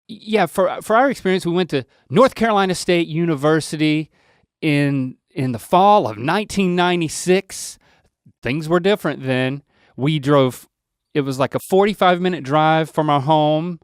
Yeah, for our experience, we went to North Carolina State University in the fall of 1996. Things were different then. We drove, it was like a 45-minute drive from our home.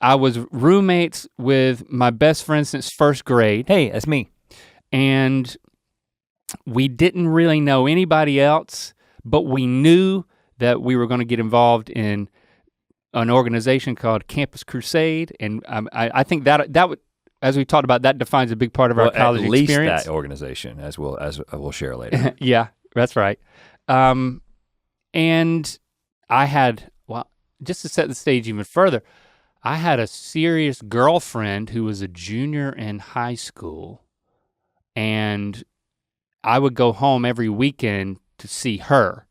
I was roommates with my best friend since first grade. Hey, that's me. And we didn't really know anybody else, but we knew that we were gonna get involved in an organization called Campus Crusade, and I think that would, as we talked about, that defines a big part of our college experience. At least that organization, as we'll share later. Yeah, that's right. And I had, well, just to set the stage even further, I had a serious girlfriend who was a junior in high school, and I would go home every weekend to see her,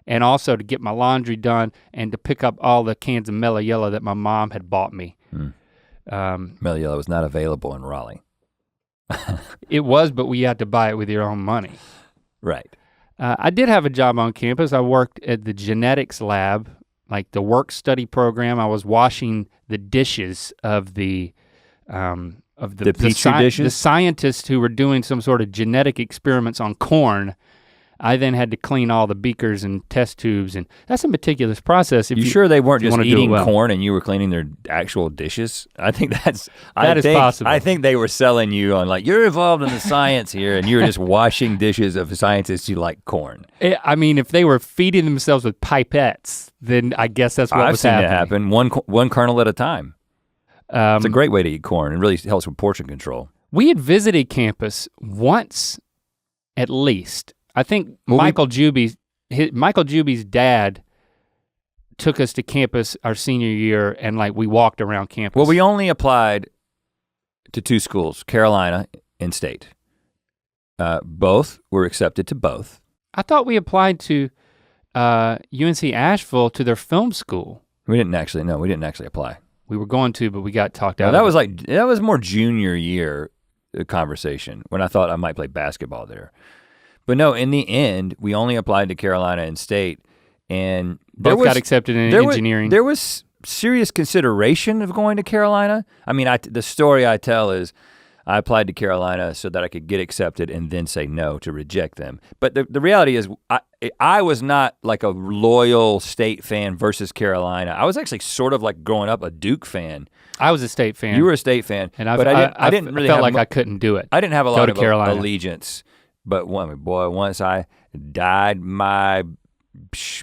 and also to get my laundry done and to pick up all the cans of Mellow Yellow that my mom had bought me. Mellow Yellow was not available in Raleigh. It was, but we had to buy it with your own money. Right. I did have a job on campus. I worked at the genetics lab, like the work study program. I was washing the dishes of the Petri dishes? The scientists who were doing some sort of genetic experiments on corn. I then had to clean all the beakers and test tubes, and that's a meticulous process. If you sure they weren't just eating well. corn and you were cleaning their actual dishes? I think that is possible. I think they were selling you on like, you're involved in the science here, and you were just washing dishes of scientists who like corn. I mean, if they were feeding themselves with pipettes, then I guess that's what was happening. I've seen it happen, one kernel at a time. It's a great way to eat corn. It really helps with portion control. We had visited campus once, at least. I think Michael Juby's dad took us to campus our senior year, and like we walked around campus. Well, we only applied to 2 schools, Carolina and State. Both were accepted to both. I thought we applied to UNC Asheville to their film school. We didn't actually apply. We were going to, but we got talked out. That was more junior year conversation when I thought I might play basketball there. But no, in the end, we only applied to Carolina and State, and both got accepted in engineering. There was serious consideration of going to Carolina. I mean, the story I tell is I applied to Carolina so that I could get accepted and then say no to reject them. But the reality is I was not like a loyal State fan versus Carolina. I was actually sort of like growing up a Duke fan. I was a State fan. You were a State fan, and I didn't really felt like I couldn't do it. I didn't have a lot of allegiance. But once I dyed my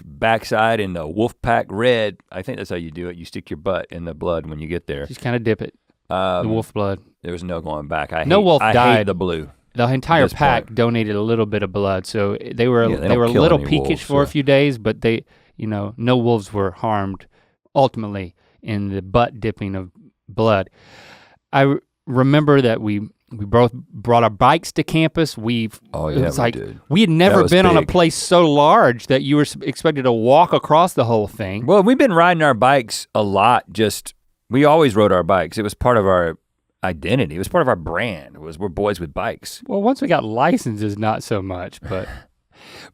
backside in the Wolfpack red, I think that's how you do it. You stick your butt in the blood when you get there. Just kind of dip it, the wolf blood. There was no going back. I hate the blue. The entire pack donated a little bit of blood, so they were a little peakish for a few days, but no wolves were harmed ultimately in the butt dipping of blood. I remember that we both brought our bikes to campus. We had never been on a place so large that you were expected to walk across the whole thing. Well, we've been riding our bikes a lot. We always rode our bikes. It was part of our identity. It was part of our brand. We're boys with bikes. Well, once we got licenses, not so much, but.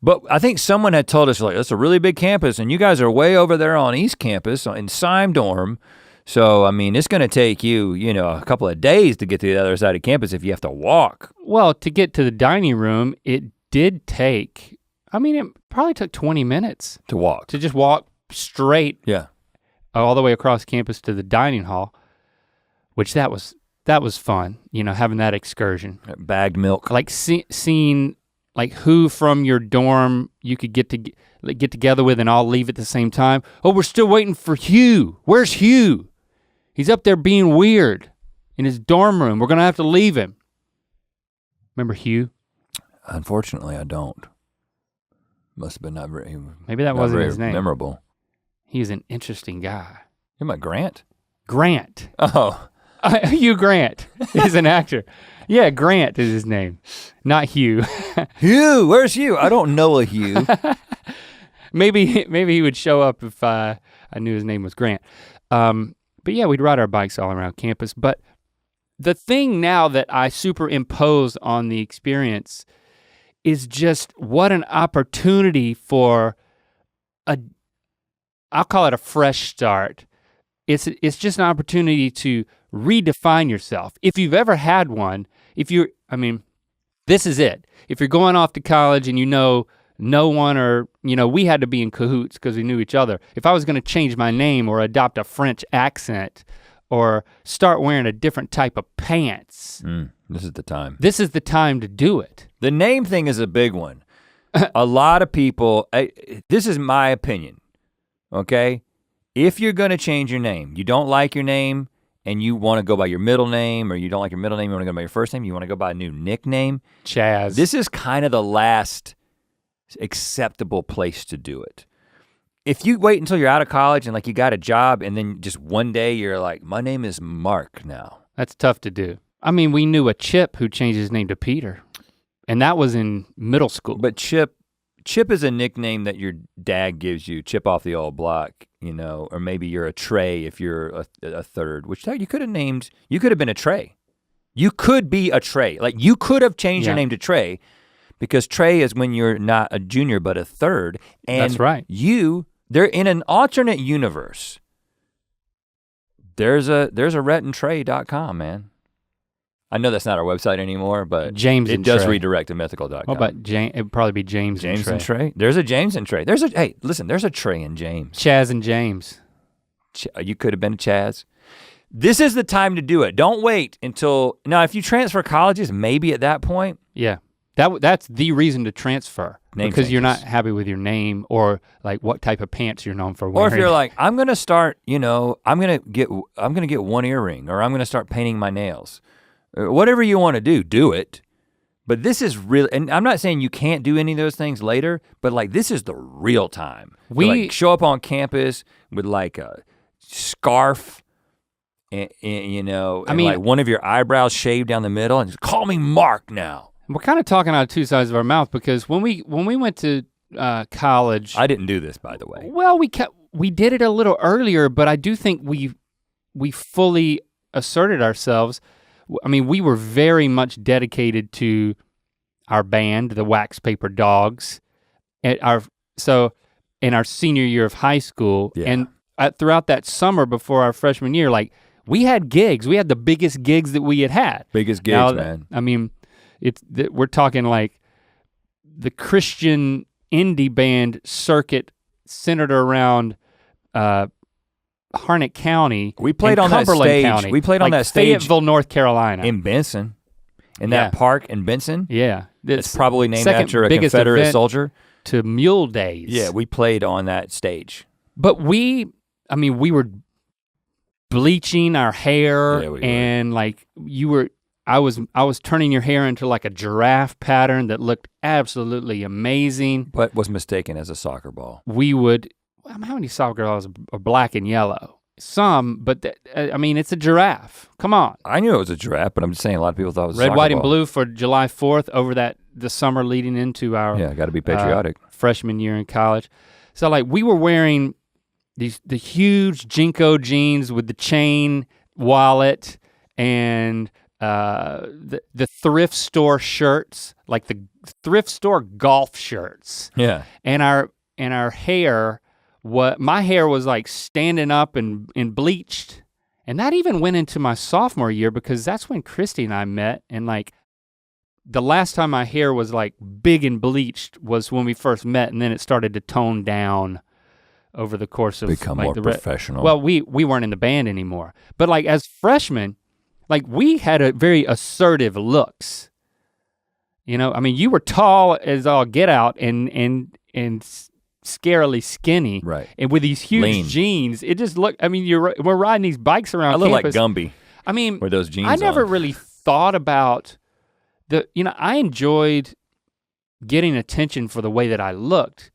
But I think someone had told us like, it's a really big campus and you guys are way over there on East Campus in Syme Dorm. So, I mean, it's gonna take you, a couple of days to get to the other side of campus if you have to walk. Well, to get to the dining room, it did take, it probably took 20 minutes. To walk. To just walk straight. Yeah. All the way across campus to the dining hall, which that was fun, having that excursion. Bagged milk. Like seeing like who from your dorm you could get together with and all leave at the same time. Oh, we're still waiting for Hugh. Where's Hugh? He's up there being weird in his dorm room. We're gonna have to leave him. Remember Hugh? Unfortunately, I don't. Must have been not very. Maybe that wasn't his name. Memorable. He's an interesting guy. You're my Grant? Grant. Oh. Hugh Grant. He's an actor. Yeah, Grant is his name, not Hugh. Hugh, where's Hugh? I don't know a Hugh. Maybe he would show up if I knew his name was Grant. But yeah, we'd ride our bikes all around campus. But the thing now that I superimpose on the experience is just what an opportunity for I'll call it a fresh start. it's just an opportunity to redefine yourself. If you've ever had one, this is it. If you're going off to college and you know no one, or we had to be in cahoots because we knew each other. If I was gonna change my name or adopt a French accent or start wearing a different type of pants. This is the time. This is the time to do it. The name thing is a big one. A lot of people, this is my opinion, okay? If you're gonna change your name, you don't like your name and you wanna go by your middle name, or you don't like your middle name, you wanna go by your first name, you wanna go by a new nickname. Chaz. This is kind of the last acceptable place to do it. If you wait until you're out of college and like you got a job and then just one day you're like, my name is Mark now. That's tough to do. I mean, we knew a Chip who changed his name to Peter, and that was in middle school. But Chip is a nickname that your dad gives you, Chip off the old block, or maybe you're a Trey if you're a third, which you could have been a Trey. You could be a Trey. Like you could have changed your name to Trey, because Trey is when you're not a junior but a third. And that's right. They're in an alternate universe. There's a rhettandtrey.com, man. I know that's not our website anymore, but it does redirect to mythical.com. What about James? It would probably be James and Trey. There's a James and Trey. There's a Trey and James. Chaz and James. You could have been a Chaz. This is the time to do it. Don't wait until, now if you transfer colleges, maybe at that point. Yeah, that's the reason to transfer. Name because changes. You're not happy with your name or like what type of pants you're known for wearing. Or if you're like, I'm gonna start, I'm gonna get one earring, or I'm gonna start painting my nails. Whatever you wanna do it. But this is real, and I'm not saying you can't do any of those things later, but like this is the real time. Like show up on campus with like a scarf, and like one of your eyebrows shaved down the middle, and just call me Mark now. We're kind of talking out of two sides of our mouth, because when we went to college, I didn't do this, by the way. Well, we did it a little earlier, but I do think we fully asserted ourselves. I mean, we were very much dedicated to our band, the Wax Paper Dogs, in our senior year of high school, and throughout that summer before our freshman year, like we had gigs. We had the biggest gigs that we had. Biggest gigs, man. I mean, we're talking like the Christian indie band circuit centered around Harnett County. We played on that stage. County, we played on that stage, Fayetteville, North Carolina, in Benson, in that park in Benson. Yeah, it's probably named after a Confederate soldier. To Mule Days. Yeah, we played on that stage. But we were bleaching our hair, and like I was turning your hair into like a giraffe pattern that looked absolutely amazing. But was mistaken as a soccer ball. How many soccer balls are black and yellow? Some, but it's a giraffe. Come on. I knew it was a giraffe, but I'm just saying a lot of people thought it was a red, soccer white, ball. and blue for July 4th over the summer leading into our got to be patriotic. Freshman year in college. So like we were wearing the huge Jinko jeans with the chain wallet and the thrift store shirts, like the thrift store golf shirts. Yeah. And our hair, my hair was like standing up and bleached. And that even went into my sophomore year, because that's when Christy and I met, and like the last time my hair was like big and bleached was when we first met, and then it started to tone down over the course of become like more professional. Well, we weren't in the band anymore. But like as freshmen, like we had a very assertive looks. You were tall as all get out and scarily skinny. Right. And with these huge lean jeans, it just looked, we're riding these bikes around campus. I look like Gumby. With those jeans I never really thought about I enjoyed getting attention for the way that I looked.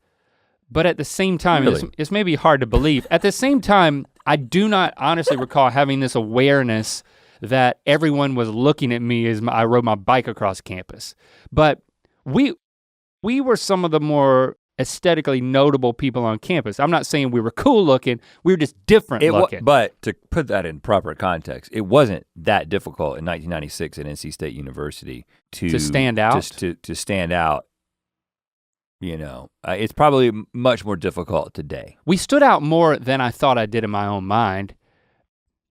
But at the same time, really? It's maybe hard to believe. At the same time, I do not honestly recall having this awareness that everyone was looking at me as I rode my bike across campus. But we were some of the more aesthetically notable people on campus. I'm not saying we were cool looking, we were just different looking. But to put that in proper context, it wasn't that difficult in 1996 at NC State University to stand out. To stand out. It's probably much more difficult today. We stood out more than I thought I did in my own mind.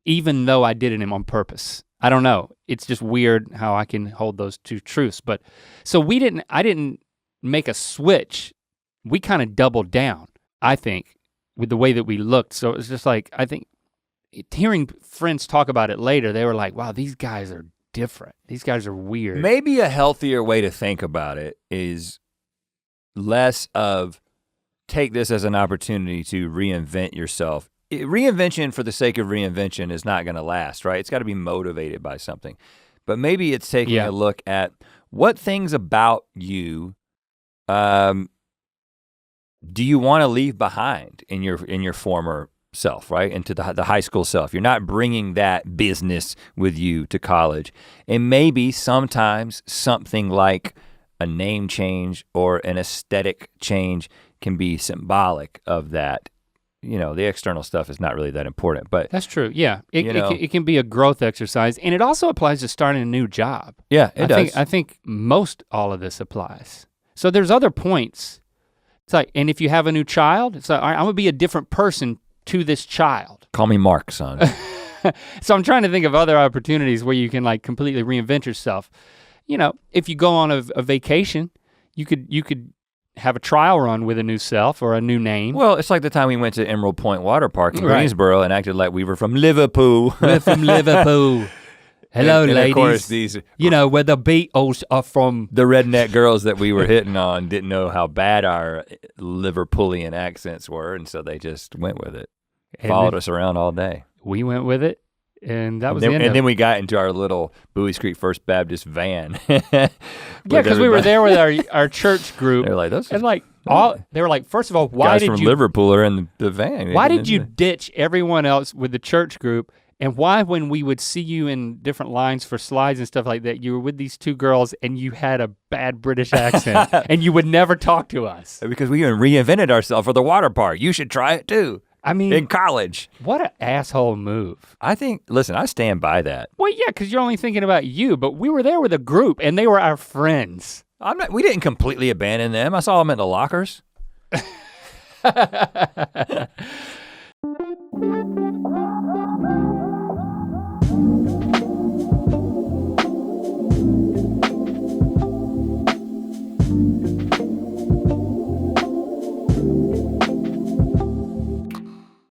even though I did it on purpose. I don't know. It's just weird how I can hold those two truths. But so I didn't make a switch. We kind of doubled down, I think, with the way that we looked. So it was just like, I think hearing friends talk about it later, they were like, wow, these guys are different. These guys are weird. Maybe a healthier way to think about it is less of take this as an opportunity to reinvent yourself. Reinvention for the sake of reinvention is not gonna last, right? It's gotta be motivated by something. But maybe it's taking a look at what things about you do you wanna leave behind in your former self, right? Into the high school self. You're not bringing that business with you to college. And maybe sometimes something like a name change or an aesthetic change can be symbolic of that. You know, the external stuff is not really that important, but. That's true, yeah. It can be a growth exercise, and it also applies to starting a new job. Yeah, it does. I think most all of this applies. So there's other points. It's like, and if you have a new child, it's like, all right, I'm gonna be a different person to this child. Call me Mark, son. So I'm trying to think of other opportunities where you can like completely reinvent yourself. You know, if you go on a vacation, you could have a trial run with a new self or a new name. Well, it's like the time we went to Emerald Point Water Park in Greensboro and acted like we were from Liverpool. We're from Liverpool. Hello, and ladies. Of course, these, where the Beatles are from. The redneck girls that we were hitting on didn't know how bad our Liverpoolian accents were, and so they just went with it. Followed us around all day. We went with it, and that was the end of it. And then we got into our little Bowie Street First Baptist van. Yeah, because we were there with our church group. They were like, and like they were like, first of all, why did you? Guys from Liverpool are in the van. Why did you ditch everyone else with the church group? And why, when we would see you in different lines for slides and stuff like that, you were with these two girls and you had a bad British accent and you would never talk to us? Because we reinvented ourselves for the water park. You should try it too. I mean, in college. What an asshole move. I think, listen, I stand by that. Well, yeah, because you're only thinking about you, but we were there with a group and they were our friends. We didn't completely abandon them. I saw them in the lockers.